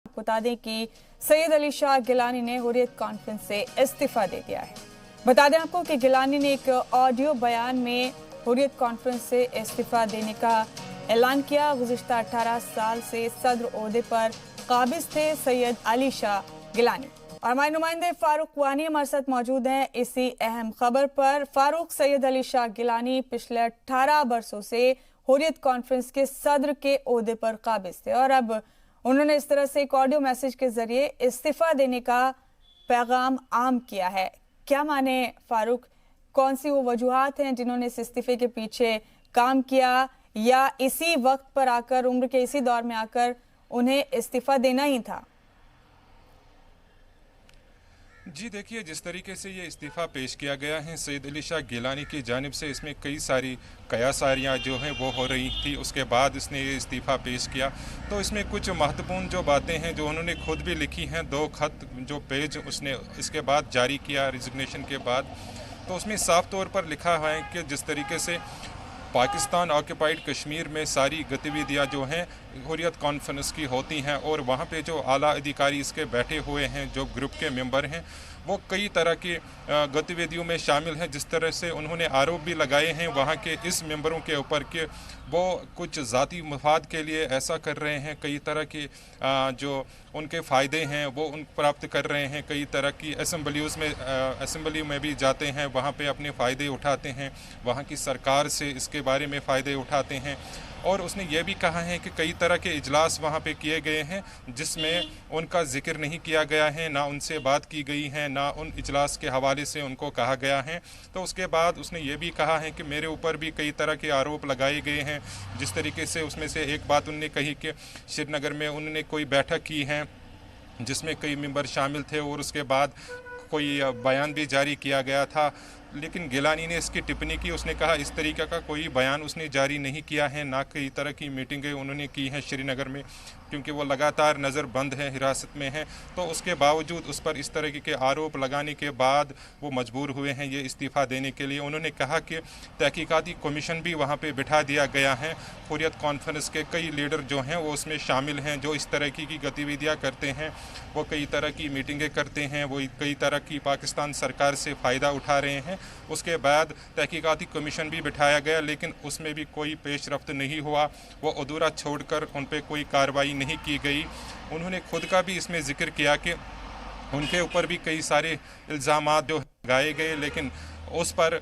बता दें कि सैयद अली शाह गिलानी ने हुर्रियत कॉन्फ्रेंस से इस्तीफा दे दिया है। बता दें आपको कि गिलानी ने एक ऑडियो बयान में हुर्रियत कॉन्फ्रेंस से इस्तीफा देने का ऐलान किया। गुज़िश्ता 18 साल से सदर ओहदे पर काबिज थे सैयद अली शाह गिलानी। और हमारे नुमाइंदे फारूक वानी हमारे साथ मौजूद हैं इसी अहम खबर पर। फारूक, सैयद अली शाह गिलानी पिछले 18 बरसों से हुर्रियत कॉन्फ्रेंस के सदर के ओहदे पर काबिज थे और अब उन्होंने इस तरह से एक ऑडियो मैसेज के जरिए इस्तीफा देने का पैगाम आम किया है। क्या माने फारूक, कौन सी वो वजूहात हैं जिन्होंने इस इस्तीफे के पीछे काम किया, या इसी वक्त पर आकर, उम्र के इसी दौर में आकर उन्हें इस्तीफा देना ही था? जी देखिए, जिस तरीके से ये इस्तीफ़ा पेश किया गया है सैयद अली शाह गिलानी की जानिब से, इसमें कई सारी कयासारियाँ जो हैं वो हो रही थी। उसके बाद इसने ये इस्तीफ़ा पेश किया तो इसमें कुछ महत्वपूर्ण जो बातें हैं जो उन्होंने खुद भी लिखी हैं, 2 खत जो पेज उसने इसके बाद जारी किया रिजिग्नेशन के बाद, तो उसमें साफ तौर पर लिखा है कि जिस तरीके से पाकिस्तान ऑक्यूपाइड कश्मीर में सारी गतिविधियां जो हैं हुर्रियत कॉन्फ्रेंस की होती हैं और वहाँ पे जो आला अधिकारी इसके बैठे हुए हैं, जो ग्रुप के मेंबर हैं, वो कई तरह की गतिविधियों में शामिल हैं। जिस तरह से उन्होंने आरोप भी लगाए हैं वहाँ के इस मेंबरों के ऊपर कि वो कुछ ज़ाती मफाद के लिए ऐसा कर रहे हैं, कई तरह की जो उनके फ़ायदे हैं वो उन प्राप्त कर रहे हैं, कई तरह की असेंबली में भी जाते हैं, वहाँ पे अपने फ़ायदे उठाते हैं, वहाँ की सरकार से इसके बारे में फ़ायदे उठाते हैं। और उसने ये भी कहा है कि कई तरह के इजलास वहाँ पे किए गए हैं जिसमें उनका जिक्र नहीं किया गया है, ना उनसे बात की गई है, ना उन इजलास के हवाले से उनको कहा गया है। तो उसके बाद उसने ये भी कहा है कि मेरे ऊपर भी कई तरह के आरोप लगाए गए हैं। जिस तरीके से उसमें से एक बात उन्होंने कही कि श्रीनगर में उन्होंने कोई बैठक की है जिसमें कई मेंबर शामिल थे और उसके बाद कोई बयान भी जारी किया गया था, लेकिन गिलानी ने इसकी टिप्पणी की। उसने कहा इस तरीके का कोई बयान उसने जारी नहीं किया है, ना कई तरह की मीटिंगें उन्होंने की हैं श्रीनगर में, क्योंकि वो लगातार नज़र बंद है, हिरासत में है। तो उसके बावजूद उस पर इस तरह के आरोप लगाने के बाद वो मजबूर हुए हैं ये इस्तीफ़ा देने के लिए। उन्होंने कहा कि तहकीकाती कमीशन भी वहाँ पे बिठा दिया गया है। हुर्रियत कॉन्फ्रेंस के कई लीडर जो हैं वो उसमें शामिल हैं, जो इस तरह की गतिविधियाँ करते हैं, वो कई तरह की मीटिंगें करते हैं, वो कई तरह की पाकिस्तान सरकार से फ़ायदा उठा रहे हैं। उसके बाद तहकीकाती कमीशन भी बिठाया गया, लेकिन उसमें भी कोई पेशरफ्त नहीं हुआ, वो अधूरा छोड़कर उन पर कोई कार्रवाई नहीं की गई। उन्होंने खुद का भी इसमें जिक्र किया कि उनके ऊपर भी कई सारे इल्ज़ामात जो लगाए गए, लेकिन उस पर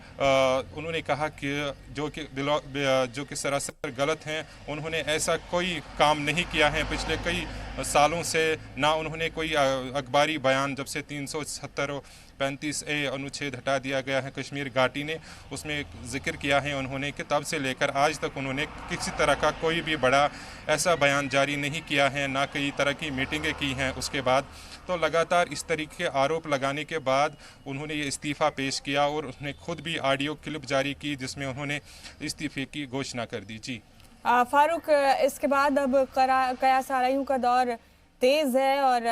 उन्होंने कहा कि जो कि सरासर गलत हैं। उन्होंने ऐसा कोई काम नहीं किया है पिछले कई सालों से, ना उन्होंने कोई अखबारी बयान, जब से 370 और 35A अनुच्छेद हटा दिया गया है कश्मीर घाटी ने, उसमें जिक्र किया है उन्होंने कि तब से लेकर आज तक उन्होंने किसी तरह का कोई भी बड़ा ऐसा बयान जारी नहीं किया है, ना कई तरह की मीटिंगें की हैं उसके बाद। तो लगातार इस तरीके के आरोप लगाने के बाद उन्होंने ये इस्तीफ़ा पेश किया और उसने खुद भी ऑडियो क्लिप जारी की जिसमें उन्होंने इस्तीफ़े की घोषणा कर दी। जी फारूक, इसके बाद अब कयासारियों का दौर तेज़ है और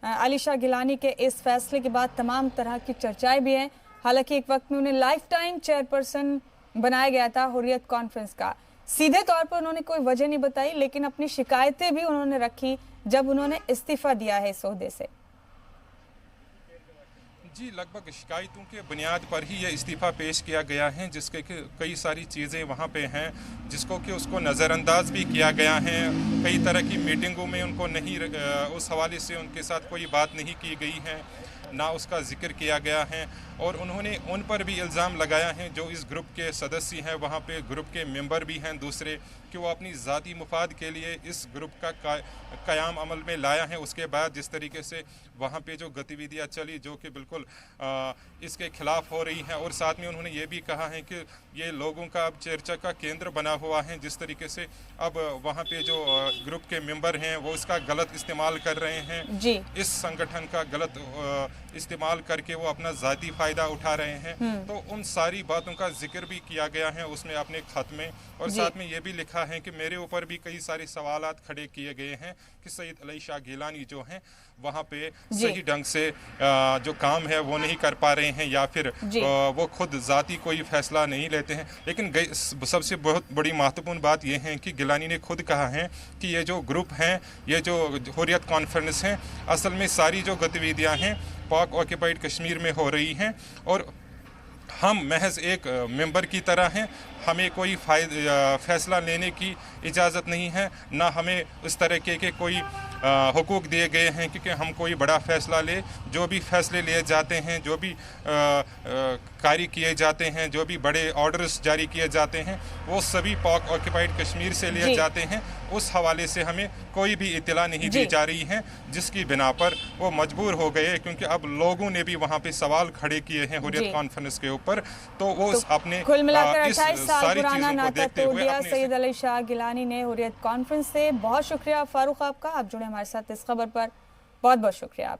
अली शाह गिलानी के इस फैसले के बाद तमाम तरह की चर्चाएं भी हैं। हालांकि एक वक्त में उन्हें लाइफ टाइम चेयरपर्सन बनाया गया था हुर्रियत कॉन्फ्रेंस का। सीधे तौर पर उन्होंने कोई वजह नहीं बताई, लेकिन अपनी शिकायतें भी उन्होंने रखी जब उन्होंने इस्तीफा दिया है इस ओहदे से। जी, लगभग शिकायतों के बुनियाद पर ही ये इस्तीफ़ा पेश किया गया है, जिसके कि कई सारी चीज़ें वहाँ पे हैं जिसको कि उसको नज़रअंदाज भी किया गया है। कई तरह की मीटिंगों में उनको नहीं, उस हवाले से उनके साथ कोई बात नहीं की गई है, ना उसका जिक्र किया गया है। और उन्होंने उन पर भी इल्ज़ाम लगाया है जो इस ग्रुप के सदस्य हैं, वहाँ पे ग्रुप के मेंबर भी हैं दूसरे, कि वो अपनी ज़ाती मुफाद के लिए इस ग्रुप का क़याम अमल में लाया है। उसके बाद जिस तरीके से वहाँ पे जो गतिविधियाँ चली जो कि बिल्कुल इसके ख़िलाफ़ हो रही हैं, और साथ में उन्होंने ये भी कहा है कि ये लोगों का अब चर्चा का केंद्र बना हुआ है। जिस तरीके से अब वहाँ पे जो ग्रुप के मेंबर हैं वो इसका गलत इस्तेमाल कर रहे हैं, जी। इस संगठन का गलत इस्तेमाल करके वो अपना ज़ाती फ़ायदा उठा रहे हैं। तो उन सारी बातों का जिक्र भी किया गया है उसमें अपने ख़त में, और साथ में ये भी लिखा है कि मेरे ऊपर भी कई सारे सवालात खड़े किए गए हैं कि सईद अली शाह गिलानी जो हैं वहाँ पे सही ढंग से जो काम है वो नहीं कर पा रहे हैं, या फिर वो खुद ज़ाती कोई फैसला नहीं लेते हैं। लेकिन सबसे बहुत बड़ी महत्वपूर्ण बात यह है कि गिलानी ने खुद कहा है कि ये जो ग्रुप हैं, ये जो हुर्रियत कॉन्फ्रेंस हैं, असल में सारी जो गतिविधियाँ हैं पाक ऑक्यूपाइड कश्मीर में हो रही हैं, और हम महज एक मेंबर की तरह हैं। हमें कोई फैसला लेने की इजाज़त नहीं है, ना हमें उस तरह के कोई हुकूक दिए गए हैं क्योंकि हम कोई बड़ा फ़ैसला ले। जो भी फैसले लिए जाते हैं, जो भी कार्य किए जाते हैं, जो भी बड़े ऑर्डर्स जारी किए जाते हैं, वो सभी पाक ऑक्यूपाइड कश्मीर से लिए जाते हैं। उस हवाले से हमें कोई भी इत्तला नहीं दी जा रही है, जिसकी बिना पर वो मजबूर हो गए, क्योंकि अब लोगों ने भी वहाँ पे सवाल खड़े किए हैं हुर्रियत कॉन्फ्रेंस के ऊपर। तो वो अपने कुल मिलाकर 28 साल सारी पुराना चीज़ों को नाता देखते तोड़ हुए दिया सईद अली शाह गिलानी ने हुर्रियत कॉन्फ्रेंस से। बहुत शुक्रिया फारूक आपका, आप जुड़े हमारे साथ इस खबर पर। बहुत बहुत शुक्रिया आपका।